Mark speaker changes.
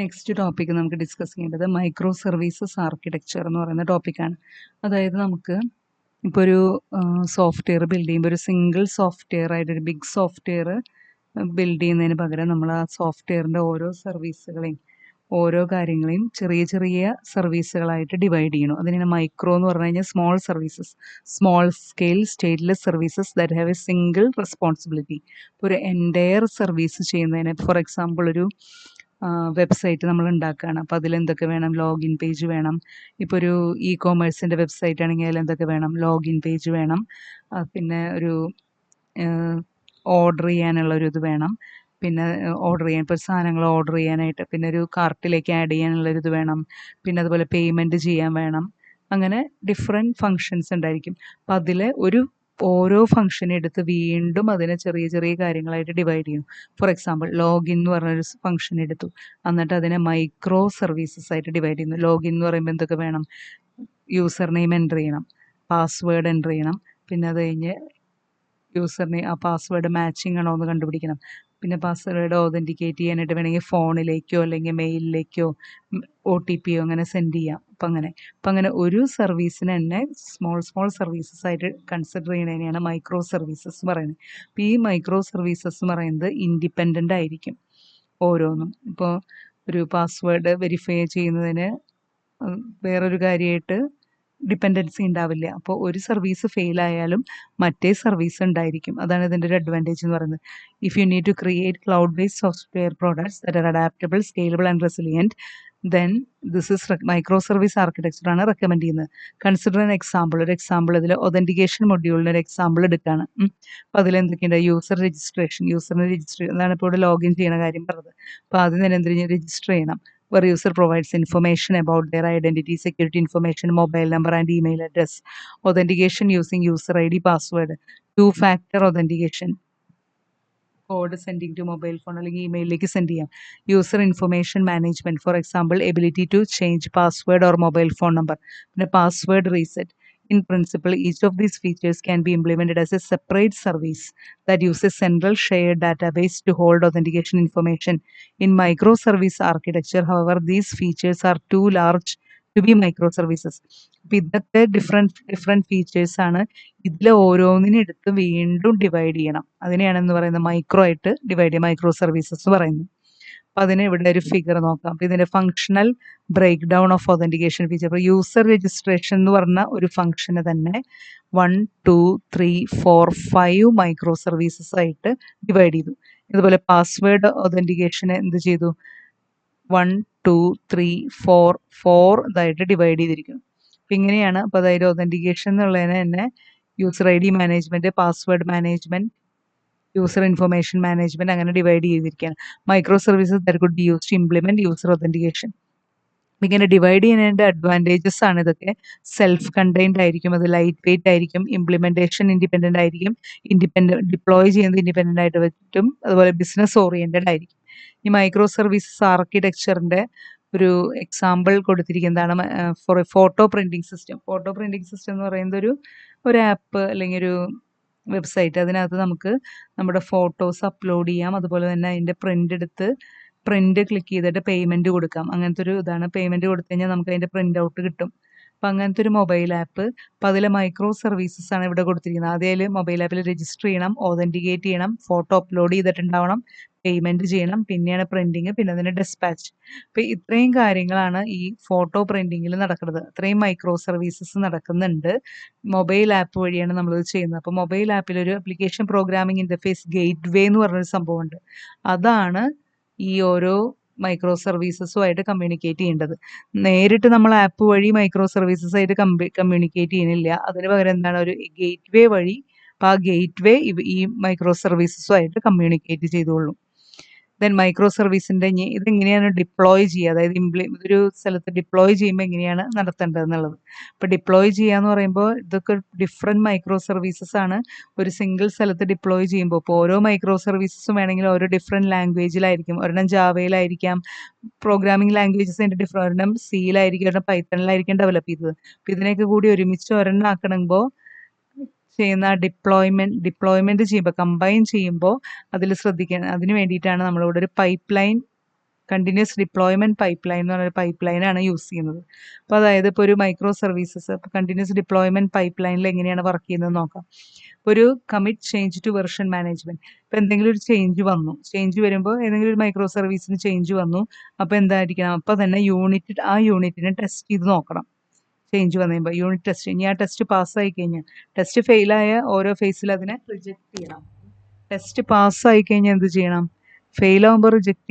Speaker 1: Next topic നമുക്ക് discuss ചെയ്യേണ്ടത് micro services architecture എന്ന് പറയുന്ന ടോപ്പിക്കാണ്. അതായത് നമുക്ക് ഇപ്പോൾ ഒരു സോഫ്റ്റ്വെയർ ബിൽഡ് ചെയ്യുമ്പോൾ ഒരു സിംഗിൾ സോഫ്റ്റ്വെയർ ആയിട്ട് ഒരു ബിഗ് സോഫ്റ്റ്വെയർ ബിൽഡ് ചെയ്യുന്നതിന് പകരം നമ്മൾ ആ സോഫ്റ്റ്വെയറിൻ്റെ ഓരോ സർവീസുകളെയും ഓരോ കാര്യങ്ങളെയും ചെറിയ ചെറിയ സർവീസുകളായിട്ട് ഡിവൈഡ് ചെയ്യണം. അതിനെ മൈക്രോ എന്ന് പറഞ്ഞു കഴിഞ്ഞാൽ small services, small scale stateless services that have A single responsibility. ഇപ്പോൾ ഒരു എൻറ്റയർ സർവീസ് ചെയ്യുന്നതിന് ഫോർ എക്സാമ്പിൾ ഒരു വെബ്സൈറ്റ് നമ്മൾ ഉണ്ടാക്കുകയാണ്. അപ്പോൾ അതിലെന്തൊക്കെ വേണം? ലോഗിൻ പേജ് വേണം. ഇപ്പോൾ ഒരു ഇ കോമേഴ്സിൻ്റെ വെബ്സൈറ്റ് ആണെങ്കിൽ അതിലെന്തൊക്കെ വേണം? ലോഗിൻ പേജ് വേണം. പിന്നെ ഒരു ഓർഡർ ചെയ്യാനുള്ളൊരു ഇത് വേണം. പിന്നെ ഓർഡർ ചെയ്യാൻ ഇപ്പോൾ സാധനങ്ങൾ ഓർഡർ ചെയ്യാനായിട്ട് പിന്നെ ഒരു കാർട്ടിലേക്ക് ആഡ് ചെയ്യാനുള്ളൊരിത് വേണം. പിന്നെ അതുപോലെ പേയ്മെൻറ്റ് ചെയ്യാൻ വേണം. അങ്ങനെ ഡിഫറെൻറ്റ് ഫങ്ഷൻസ് ഉണ്ടായിരിക്കും. അപ്പോൾ അതിൽ ഓരോ ഫംഗ്ഷൻ എടുത്ത് വീണ്ടും അതിനെ ചെറിയ ചെറിയ കാര്യങ്ങളായിട്ട് ഡിവൈഡ് ചെയ്യും. ഫോർ എക്സാമ്പിൾ ലോഗിൻ എന്ന് പറഞ്ഞൊരു ഫംഗ്ഷൻ എടുത്തു, എന്നിട്ട് അതിനെ മൈക്രോ സർവീസസ് ആയിട്ട് ഡിവൈഡ് ചെയ്യുന്നു. ലോഗിൻ എന്ന് പറയുമ്പോൾ എന്തൊക്കെ വേണം? യൂസർ നെയിം എൻ്റർ ചെയ്യണം, പാസ്വേഡ് എൻ്റർ ചെയ്യണം, പിന്നെ അത് കഴിഞ്ഞ് യൂസറിനെ ആ പാസ്വേഡ് മാച്ചിങ് ആണോ എന്ന് കണ്ടുപിടിക്കണം. പിന്നെ പാസ്വേഡ് ഓതൻറ്റിക്കേറ്റ് ചെയ്യാനായിട്ട് വേണമെങ്കിൽ ഫോണിലേക്കോ അല്ലെങ്കിൽ മെയിലിലേക്കോ OTP അങ്ങനെ സെൻഡ് ചെയ്യാം. അപ്പം അങ്ങനെ ഒരു സർവീസിന് തന്നെ സ്മോൾ സ്മോൾ സർവീസസ് ആയിട്ട് കൺസിഡർ ചെയ്യുന്നതിനെയാണ് മൈക്രോ സർവീസസ് പറയുന്നത്. അപ്പോൾ ഈ മൈക്രോ സർവീസസ് എന്ന് പറയുന്നത് ഇൻഡിപെൻഡൻ്റ് ആയിരിക്കും ഓരോന്നും. ഇപ്പോൾ ഒരു പാസ്വേഡ് വെരിഫൈ ചെയ്യുന്നതിന് വേറൊരു കാര്യമായിട്ട് ഡിപ്പെൻഡൻസി ഉണ്ടാവില്ല. അപ്പോൾ ഒരു സർവീസ് ഫെയിൽ ആയാലും മറ്റേ സർവീസ് ഉണ്ടായിരിക്കും. അതാണ് ഇതിൻ്റെ ഒരു അഡ്വാൻറ്റേജ് എന്ന് പറയുന്നത്. If you need to create cloud based software products that are adaptable, scalable and resilient, then this is micro service architecture ആണ് റെക്കമെൻഡ് ചെയ്യുന്നത്. Consider an example. ഒരു എക്സാമ്പിൾ ഇതിൽ ഒതൻറ്റിക്കേഷൻ മൊഡ്യൂളിൻ്റെ ഒരു എക്സാമ്പിൾ എടുക്കുകയാണ്. അപ്പോൾ അതിലെന്തൊക്കെയുണ്ട്? യൂസർ യൂസറിന് രജിസ്റ്റർ അതാണ് ഇപ്പോൾ ഇവിടെ ലോഗിൻ ചെയ്യുന്ന കാര്യം പറഞ്ഞത്. അപ്പോൾ ആദ്യം തന്നെ എന്ത് രജിസ്റ്റർ ചെയ്യണം. where user provides information about their identity, security information, mobile number and email address. Authentication using user ID, password. Two-factor authentication. Code sending to mobile phone അല്ലെങ്കിൽ ഇമെയിലിലേക്ക് സെൻഡ് ചെയ്യാം. User information management, for example ability to change password or mobile phone number. പിന്നെ password reset. In principle, each of these features can be implemented as a separate service that uses central shared database to hold authentication information. In microservice architecture, however, these features are too large to be microservices. അപ്പോൾ ഇതൊക്കെ different features ആണ്. ഇതിൽ ഓരോന്നിനും എടുത്ത് വീണ്ടും divide ചെയ്യണം. അതിനെയാണെന്ന് പറയുന്നത് micro ആയിട്ട് ഡിവൈഡ് ചെയ്യുക, മൈക്രോ സർവീസസ് എന്ന് പറയുന്നത്. അപ്പം അതിന് ഇവിടെ ഒരു ഫിഗർ നോക്കാം. അപ്പോൾ ഇതിൻ്റെ functional break down of authentication feature. അപ്പോൾ യൂസർ രജിസ്ട്രേഷൻ എന്ന് പറഞ്ഞ ഒരു ഫംഗ്ഷന് തന്നെ 1, 2, 3, 4, 5 മൈക്രോ സർവീസസ് ആയിട്ട് ഡിവൈഡ് ചെയ്തു. ഇതുപോലെ പാസ്വേഡ് ഒതൻറ്റിക്കേഷന് എന്ത് ചെയ്തു? 1, 2, 3, 4 ഇതായിട്ട് ഡിവൈഡ് ചെയ്തിരിക്കുന്നു. അപ്പം ഇങ്ങനെയാണ്. അപ്പോൾ അതായത് ഒതൻറ്റിക്കേഷൻ എന്നുള്ളതിന് തന്നെ user ID management, password management, user information management അങ്ങനെ ഡിവൈഡ് ചെയ്തിരിക്കുകയാണ്. Micro services that could be used to implement user authentication. ഇങ്ങനെ ഡിവൈഡ് ചെയ്യുന്നതിൻ്റെ അഡ്വാൻറ്റേജസ് ആണ് ഇതൊക്കെ. സെൽഫ് കണ്ടെയ്ൻഡ് ആയിരിക്കും, അത് ലൈറ്റ് വെയിറ്റ് ആയിരിക്കും, ഇംപ്ലിമെൻറ്റേഷൻ ഇൻഡിപെൻഡൻ്റ് ആയിരിക്കും, ഡിപ്ലോയ് ചെയ്യുന്നത് ഇൻഡിപെൻഡൻ്റ് ആയിട്ട് പറ്റും, അതുപോലെ ബിസിനസ് ഓറിയൻറ്റഡ് ആയിരിക്കും. ഈ മൈക്രോ സർവീസസ് ആർക്കിടെക്ചറിൻ്റെ ഒരു എക്സാമ്പിൾ കൊടുത്തിരിക്കുന്നതാണ് for photo printing system. Photo printing system എന്ന് പറയുന്നത് ഒരു ആപ്പ് അല്ലെങ്കിൽ ഒരു വെബ്സൈറ്റ്. അതിനകത്ത് നമുക്ക് നമ്മുടെ ഫോട്ടോസ് അപ്ലോഡ് ചെയ്യാം. അതുപോലെ തന്നെ അതിൻ്റെ പ്രിൻ്റ് ക്ലിക്ക് ചെയ്തിട്ട് പേയ്മെൻറ്റ് കൊടുക്കാം. അങ്ങനത്തെ ഒരു ഇതാണ്. പേയ്മെൻറ്റ് കൊടുത്തു കഴിഞ്ഞാൽ നമുക്ക് അതിൻ്റെ പ്രിൻ്റ് ഔട്ട് കിട്ടും. അപ്പോൾ അങ്ങനത്തെ ഒരു മൊബൈൽ ആപ്പ്. അപ്പോൾ അതിലെ മൈക്രോ സർവീസസ് ആണ് ഇവിടെ കൊടുത്തിരിക്കുന്നത്. ആദ്യം മൊബൈൽ ആപ്പിൽ രജിസ്റ്റർ ചെയ്യണം, ഓതൻറ്റിക്കേറ്റ് ചെയ്യണം, ഫോട്ടോ അപ്ലോഡ് ചെയ്തിട്ടുണ്ടാവണം, പേയ്മെൻറ്റ് ചെയ്യണം, പിന്നെയാണ് പ്രിൻറ്റിങ്, പിന്നെ അതിൻ്റെ ഡെസ്പാച്ച്. അപ്പോൾ ഇത്രയും കാര്യങ്ങളാണ് ഈ ഫോട്ടോ പ്രിൻറ്റിങ്ങിൽ നടക്കുന്നത്. അത്രയും മൈക്രോ സർവീസസ് നടക്കുന്നുണ്ട്. മൊബൈൽ ആപ്പ് വഴിയാണ് നമ്മളിത് ചെയ്യുന്നത്. അപ്പോൾ മൊബൈൽ ആപ്പിലൊരു application programming interface gateway എന്ന് പറഞ്ഞൊരു സംഭവമുണ്ട്. അതാണ് ഈ ഓരോ മൈക്രോ സർവീസസുമായിട്ട് കമ്മ്യൂണിക്കേറ്റ് ചെയ്യേണ്ടത്. നേരിട്ട് നമ്മൾ ആപ്പ് വഴി മൈക്രോ സർവീസസ് ആയിട്ട് കമ്മ്യൂണിക്കേറ്റ് ചെയ്യുന്നില്ല. അതിന് പകരം എന്താണ് ഒരു ഗേറ്റ് വേ വഴി. അപ്പോൾ ആ ഗേറ്റ് വേ ഈ മൈക്രോ സർവീസസുമായിട്ട് കമ്മ്യൂണിക്കേറ്റ് ചെയ്തോളും. ദെൻ മൈക്രോ സർവീസിൻ്റെ ഇതെങ്ങനെയാണ് ഡിപ്ലോയ് ചെയ്യുക, അതായത് ഇതൊരു സ്ഥലത്ത് ഡിപ്ലോയ് ചെയ്യുമ്പോൾ എങ്ങനെയാണ് നടത്തേണ്ടതെന്നുള്ളത്. അപ്പോൾ ഡിപ്ലോയ് ചെയ്യുക എന്ന് പറയുമ്പോൾ ഇതൊക്കെ ഡിഫറെൻറ്റ് മൈക്രോ സർവീസസ് ആണ് ഒരു സിംഗിൾ സ്ഥലത്ത് ഡിപ്ലോയ് ചെയ്യുമ്പോൾ. ഇപ്പോൾ ഓരോ മൈക്രോ സർവീസസും വേണമെങ്കിൽ ഓരോ ഡിഫറെൻറ്റ് ലാംഗ്വേജിലായിരിക്കും. ഒരെണ്ണം ജാവയിലായിരിക്കാം, പ്രോഗ്രാമിംഗ് ലാംഗ്വേജസ് അതിൻ്റെ ഒരെണ്ണം സിയിലായിരിക്കും, ഒരെണ്ണം പൈത്തണിലായിരിക്കും ഡെവലപ്പ് ചെയ്തത്. അപ്പോൾ ഇതിനെയൊക്കെ കൂടി ഒരുമിച്ച് ഒരെണ്ണം ആക്കണമെങ്കിൽ ചെയ്യുന്ന ഡിപ്ലോയ്മെൻറ്റ് ചെയ്യുമ്പോൾ, കമ്പൈൻ ചെയ്യുമ്പോൾ അതിൽ ശ്രദ്ധിക്കണം. അതിന് വേണ്ടിയിട്ടാണ് നമ്മളിവിടെ ഒരു pipe line continuous deployment pipe line എന്ന് പറഞ്ഞൊരു പൈപ്പ് ലൈനാണ് യൂസ് ചെയ്യുന്നത്. അപ്പോൾ അതായത് ഇപ്പോൾ ഒരു മൈക്രോ സർവീസസ് ഇപ്പോൾ കണ്ടിന്യൂസ് ഡിപ്ലോയ്മെൻറ്റ് പൈപ്പ് ലൈനിൽ എങ്ങനെയാണ് വർക്ക് ചെയ്യുന്നത് നോക്കാം. ഒരു commit change to version management. ഇപ്പോൾ എന്തെങ്കിലും ഒരു ചേഞ്ച് വന്നു, ചേഞ്ച് വരുമ്പോൾ ഏതെങ്കിലും ഒരു മൈക്രോ സർവീസിന് ചേഞ്ച് വന്നു, അപ്പോൾ എന്തായിരിക്കണം, അപ്പോൾ തന്നെ ആ യൂണിറ്റിനെ ടെസ്റ്റ് ചെയ്ത് നോക്കണം. ചേഞ്ച് വന്നു കഴിയുമ്പോൾ യൂണിറ്റ് ടെസ്റ്റ്, ഇനി ആ ടെസ്റ്റ് പാസ്സായി കഴിഞ്ഞാൽ, ടെസ്റ്റ് ഫെയിലായ ഓരോ ഫേസിൽ അതിനെ റിജക്റ്റ് ചെയ്യണം. ടെസ്റ്റ് പാസ്സായി കഴിഞ്ഞാൽ എന്ത് ചെയ്യണം, ഫെയിലാകുമ്പോൾ റിജക്റ്റ്